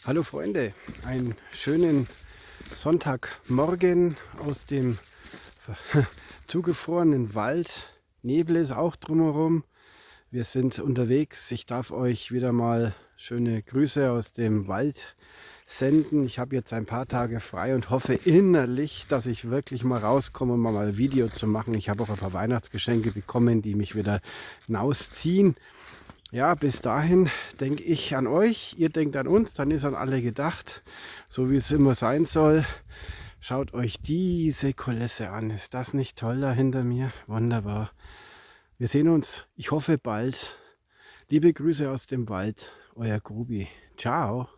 Hallo Freunde, einen schönen Sonntagmorgen aus dem zugefrorenen Wald. Nebel ist auch drumherum. Wir sind unterwegs. Ich darf euch wieder mal schöne Grüße aus dem Wald senden. Ich habe jetzt ein paar Tage frei und hoffe innerlich, dass ich wirklich mal rauskomme, um mal ein Video zu machen. Ich habe auch ein paar Weihnachtsgeschenke bekommen, die mich wieder hinausziehen. Ja, bis dahin denke ich an euch, ihr denkt an uns, dann ist an alle gedacht, so wie es immer sein soll. Schaut euch diese Kulisse an. Ist das nicht toll da hinter mir? Wunderbar. Wir sehen uns, ich hoffe bald. Liebe Grüße aus dem Wald, euer Grubi. Ciao.